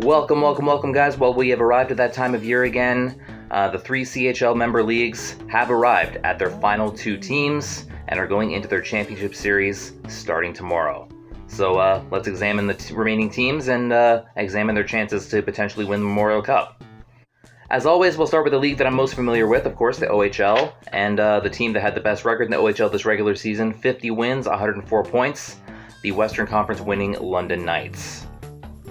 Welcome, guys. Well, we have arrived at that time of year again. The three CHL member leagues have arrived at their final two teams and are going into their championship series starting tomorrow. So let's examine the remaining teams and examine their chances to potentially win the Memorial Cup. As always, we'll start with the league that I'm most familiar with, of course, the OHL, and the team that had the best record in the OHL this regular season, 50 wins, 104 points, the Western Conference winning London Knights.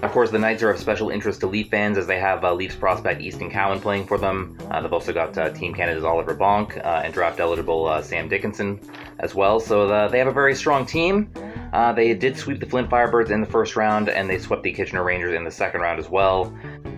Of course, the Knights are of special interest to Leaf fans as they have Leafs prospect Easton Cowan playing for them. They've also got Team Canada's Oliver Bonk and draft-eligible Sam Dickinson as well. So they have a very strong team. They did sweep the Flint Firebirds in the first round, and they swept the Kitchener Rangers in the second round as well.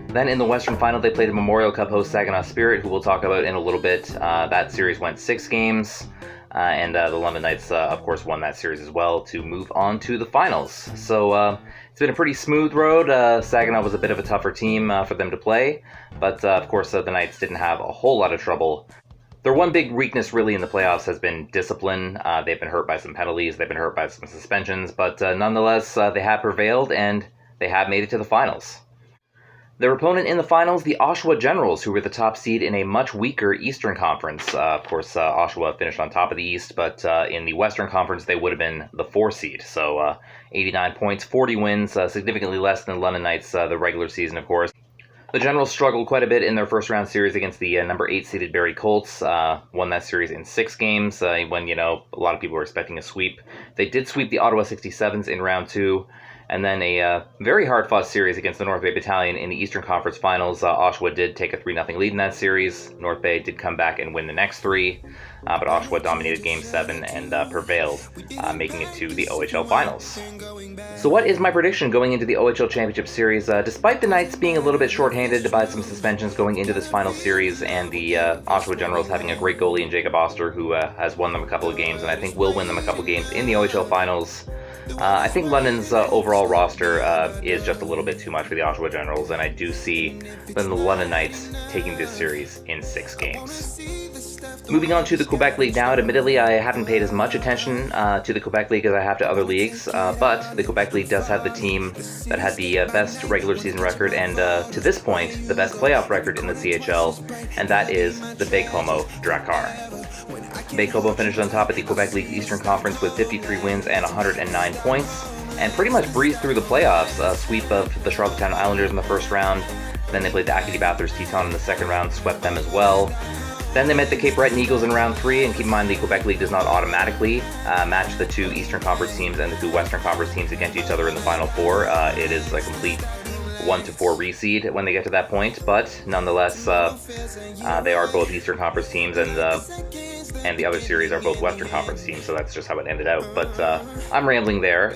Then in the Western Final, they played the Memorial Cup host Saginaw Spirit, who we'll talk about in a little bit. That series went 6 games. And the London Knights, of course, won that series as well to move on to the finals. So it's been a pretty smooth road. Saginaw was a bit of a tougher team for them to play, but of course the Knights didn't have a whole lot of trouble. Their one big weakness really in the playoffs has been discipline. They've been hurt by some penalties, they've been hurt by some suspensions, but nonetheless they have prevailed and they have made it to the finals. Their opponent in the finals, the Oshawa Generals, who were the top seed in a much weaker Eastern Conference. Of course, Oshawa finished on top of the East, but in the Western Conference, they would have been the 4 seed. So 89 points, 40 wins, significantly less than the London Knights the regular season, of course. The Generals struggled quite a bit in their first round series against the number 8 seeded Barrie Colts. Won that series in 6 games when, a lot of people were expecting a sweep. They did sweep the Ottawa 67s in round 2. And then a very hard-fought series against the North Bay Battalion in the Eastern Conference Finals. Oshawa did take a 3-0 lead in that series. North Bay did come back and win the next 3, but Oshawa dominated Game 7 and prevailed, making it to the OHL Finals. So what is my prediction going into the OHL Championship Series? Despite the Knights being a little bit shorthanded by some suspensions going into this final series, and the Oshawa Generals having a great goalie in Jacob Oster, who has won them a couple of games, and I think will win them a couple of games in the OHL Finals, I think London's overall roster is just a little bit too much for the Oshawa Generals, and I do see the London Knights taking this series in 6 games. Moving on to the Quebec League now, admittedly I haven't paid as much attention to the Quebec League as I have to other leagues, but the Quebec League does have the team that had the best regular season record and, to this point, the best playoff record in the CHL, and that is the Baie-Comeau Drakkar. Baie-Comeau finished on top of the Quebec League's Eastern Conference with 53 wins and 109 points, and pretty much breezed through the playoffs. A sweep of the Charlottetown Islanders in the first round, then they played the Acadie Bathurst Teton in the second round, swept them as well. Then they met the Cape Breton Eagles in round 3, and keep in mind the Quebec League does not automatically match the 2 Eastern Conference teams and the 2 Western Conference teams against each other in the Final 4. It is a complete 1-4 reseed when they get to that point, but nonetheless, they are both Eastern Conference teams, and the other series are both Western Conference teams, so that's just how it ended out. But I'm rambling there.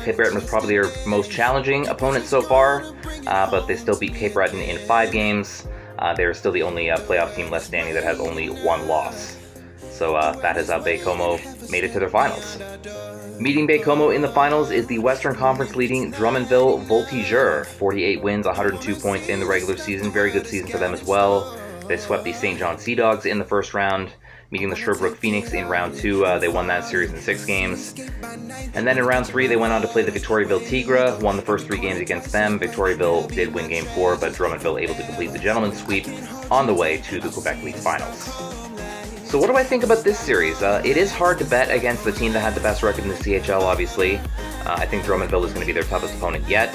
Cape Breton was probably their most challenging opponent so far, but they still beat Cape Breton in 5 games. They're still the only playoff team left standing that has only 1 loss. So that is how Baie-Comeau made it to their finals. Meeting Baie-Comeau in the finals is the Western Conference leading Drummondville Voltigeurs. 48 wins, 102 points in the regular season. Very good season for them as well. They swept the St. John Sea Dogs in the first round, meeting the Sherbrooke Phoenix in round 2. They won that series in 6 games. And then in round 3, they went on to play the Victoriaville Tigres, won the first 3 games against them. Victoriaville did win game 4, but Drummondville able to complete the gentleman's sweep on the way to the Quebec League Finals. So what do I think about this series? It is hard to bet against the team that had the best record in the CHL, obviously. I think Drummondville is going to be their toughest opponent yet.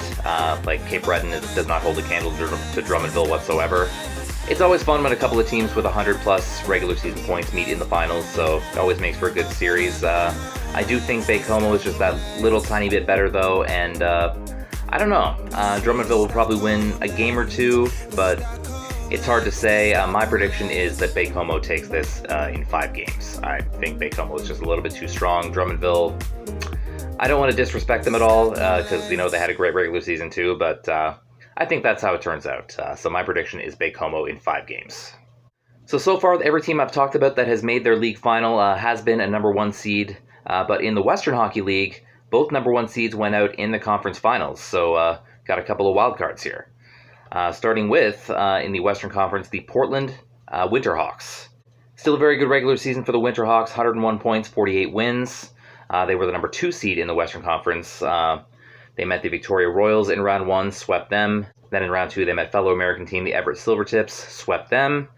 Cape Breton does not hold a candle to Drummondville whatsoever. It's always fun when a couple of teams with 100-plus regular season points meet in the finals, so it always makes for a good series. I do think Baie-Comeau is just that little tiny bit better, though, and I don't know. Drummondville will probably win a game or 2, but it's hard to say. My prediction is that Baie-Comeau takes this in 5 games. I think Baie-Comeau is just a little bit too strong. Drummondville, I don't want to disrespect them at all, because, they had a great regular season, too, but I think that's how it turns out. So my prediction is Baie-Comeau in 5 games. So far, every team I've talked about that has made their league final has been a number 1 seed. But in the Western Hockey League, both number 1 seeds went out in the conference finals. So got a couple of wild cards here. Starting with, in the Western Conference, the Portland Winterhawks. Still a very good regular season for the Winterhawks. 101 points, 48 wins. They were the number 2 seed in the Western Conference. They met the Victoria Royals in round 1, swept them. Then in round 2, they met fellow American team, the Everett Silvertips, swept them.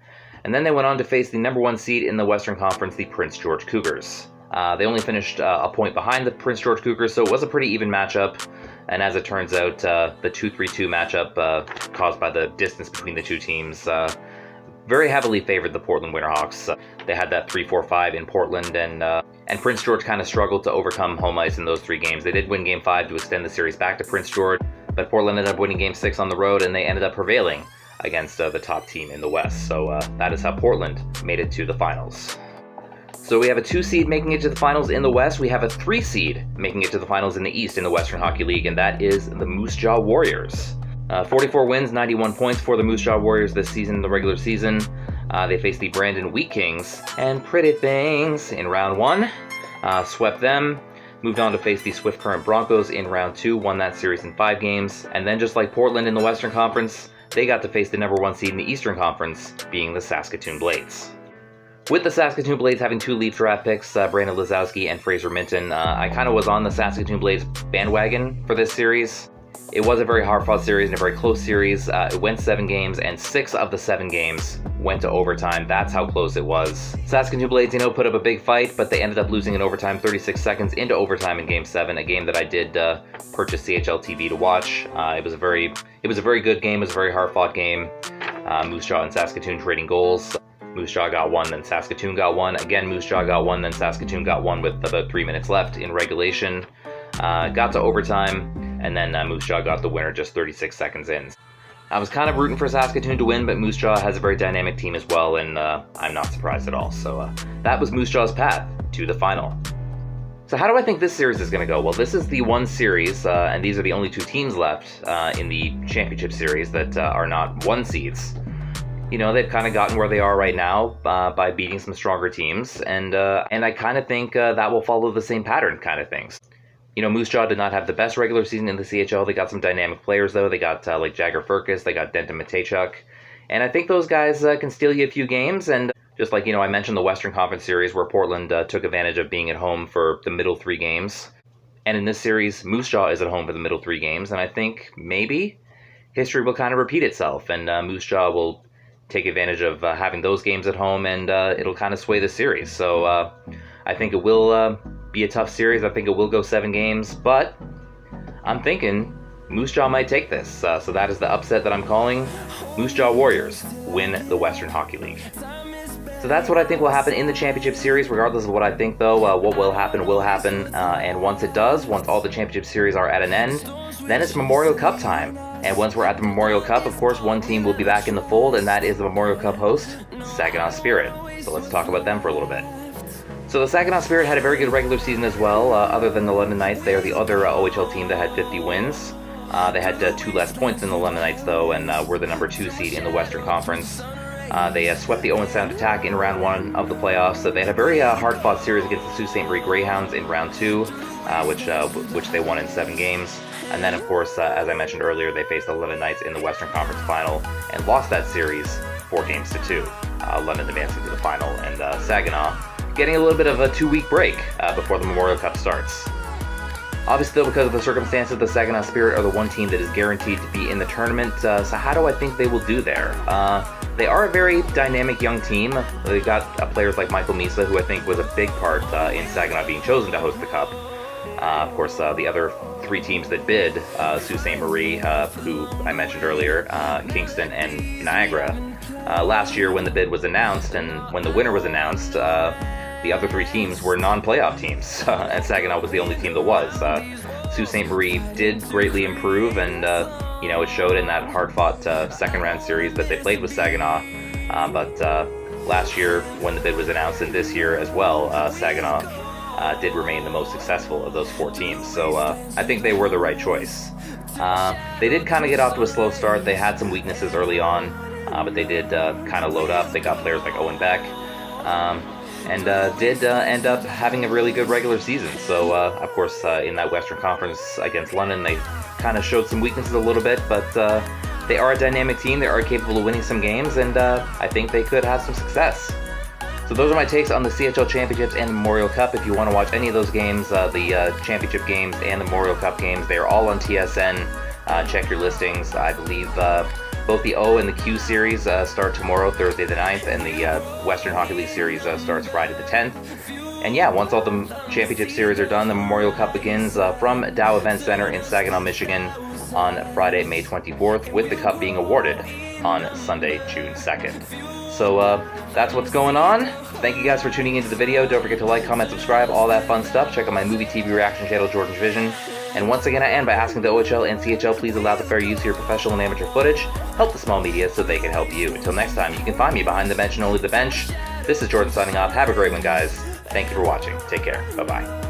And then they went on to face the number 1 seed in the Western Conference, the Prince George Cougars. They only finished a point behind the Prince George Cougars, so it was a pretty even matchup. And as it turns out, the 2-3-2 matchup caused by the distance between the two teams very heavily favored the Portland Winterhawks. They had that 3-4-5 in Portland, and Prince George kind of struggled to overcome home ice in those 3 games. They did win Game 5 to extend the series back to Prince George, but Portland ended up winning Game 6 on the road, and they ended up prevailing against the top team in the West. So that is how Portland made it to the finals. So we have a 2 seed making it to the finals in the West. We have a 3 seed making it to the finals in the East in the Western Hockey League, and that is the Moose Jaw Warriors. 44 wins, 91 points for the Moose Jaw Warriors this season in the regular season. They faced the Brandon Wheat Kings and Pretty Things in round 1, swept them, moved on to face the Swift Current Broncos in round 2, won that series in 5 games, and then just like Portland in the Western Conference, they got to face the number 1 seed in the Eastern Conference, being the Saskatoon Blades. With the Saskatoon Blades having 2 Leaf draft picks, Brandon Lazowski and Fraser Minton, I kind of was on the Saskatoon Blades bandwagon for this series. It was a very hard-fought series and a very close series. It went 7 games, and 6 of the 7 games went to overtime. That's how close it was. Saskatoon Blades, put up a big fight, but they ended up losing in overtime 36 seconds into overtime in Game 7, a game that I did purchase CHL TV to watch. It was a very good game. It was a very hard-fought game. Moose Jaw and Saskatoon trading goals. Moose Jaw got 1, then Saskatoon got 1. Again, Moose Jaw got 1, then Saskatoon got 1 with about 3 minutes left in regulation. Got to overtime, and then Moose Jaw got the winner just 36 seconds in. I was kind of rooting for Saskatoon to win, but Moose Jaw has a very dynamic team as well, and I'm not surprised at all. So that was Moose Jaw's path to the final. So how do I think this series is going to go? Well, this is the 1 series, and these are the only 2 teams left in the championship series that are not 1 seeds. They've kind of gotten where they are right now by beating some stronger teams, and I kind of think that will follow the same pattern kind of things. Moose Jaw did not have the best regular season in the CHL. They got some dynamic players, though. They got like Jagger Furcus, they got Denton Matejchuk, and I think those guys can steal you a few games. And just like, I mentioned the Western Conference series where Portland took advantage of being at home for the middle 3 games. And in this series, Moose Jaw is at home for the middle 3 games, and I think maybe history will kind of repeat itself, and Moose Jaw will take advantage of having those games at home, and it'll kind of sway the series. So I think it will be a tough series. I think it will go 7 games, but I'm thinking Moose Jaw might take this. So that is the upset that I'm calling. Moose Jaw Warriors win the Western Hockey League. So that's what I think will happen in the championship series. Regardless of what I think, though, what will happen will happen. And once it does, once all the championship series are at an end, then it's Memorial Cup time. And once we're at the Memorial Cup, of course, one team will be back in the fold, and that is the Memorial Cup host, Saginaw Spirit. So let's talk about them for a little bit. So the Saginaw Spirit had a very good regular season as well. Other than the London Knights, they are the other OHL team that had 50 wins. They had 2 less points than the London Knights, though, and were the number 2 seed in the Western Conference. They swept the Owen Sound Attack in round 1 of the playoffs. So they had a very hard-fought series against the Sault Ste. Marie Greyhounds in round 2, which they won in 7 games. And then, of course, as I mentioned earlier, they faced the London Knights in the Western Conference Final and lost that series 4-2. London advancing to the final, and Saginaw getting a little bit of a 2-week break before the Memorial Cup starts. Obviously, though, because of the circumstances, the Saginaw Spirit are the one team that is guaranteed to be in the tournament. So how do I think they will do there? They are a very dynamic young team. They got players like Michael Misa, who I think was a big part in Saginaw being chosen to host the Cup. Of course, the other 3 teams that bid, Sault Ste. Marie, who I mentioned earlier, Kingston, and Niagara. Last year when the bid was announced and when the winner was announced, the other 3 teams were non-playoff teams, and Saginaw was the only team that was. Sault Ste. Marie did greatly improve, and it showed in that hard-fought second-round series that they played with Saginaw. But last year when the bid was announced, and this year as well, Saginaw did remain the most successful of those 4 teams. So I think they were the right choice. They did kind of get off to a slow start. They had some weaknesses early on, but they did kind of load up. They got players like Owen Beck, and did end up having a really good regular season. So, of course, in that Western Conference against London, they kind of showed some weaknesses a little bit, but they are a dynamic team. They are capable of winning some games, and I think they could have some success. So those are my takes on the CHL Championships and the Memorial Cup. If you want to watch any of those games, the Championship games and the Memorial Cup games, they are all on TSN. check your listings. I believe both the O and the Q series start tomorrow, Thursday the 9th, and the Western Hockey League series starts Friday the 10th. And yeah, once all the championship series are done, the Memorial Cup begins from Dow Event Center in Saginaw, Michigan on Friday, May 24th, with the cup being awarded on Sunday, June 2nd. So that's what's going on. Thank you guys for tuning into the video. Don't forget to like, comment, subscribe, all that fun stuff. Check out my movie TV reaction channel, Jordan's Vision. And once again, I end by asking the OHL and CHL please allow the fair use of your professional and amateur footage. Help the small media so they can help you. Until next time, you can find me behind the bench and only the bench. This is Jordan signing off. Have a great one, guys. Thank you for watching. Take care. Bye-bye.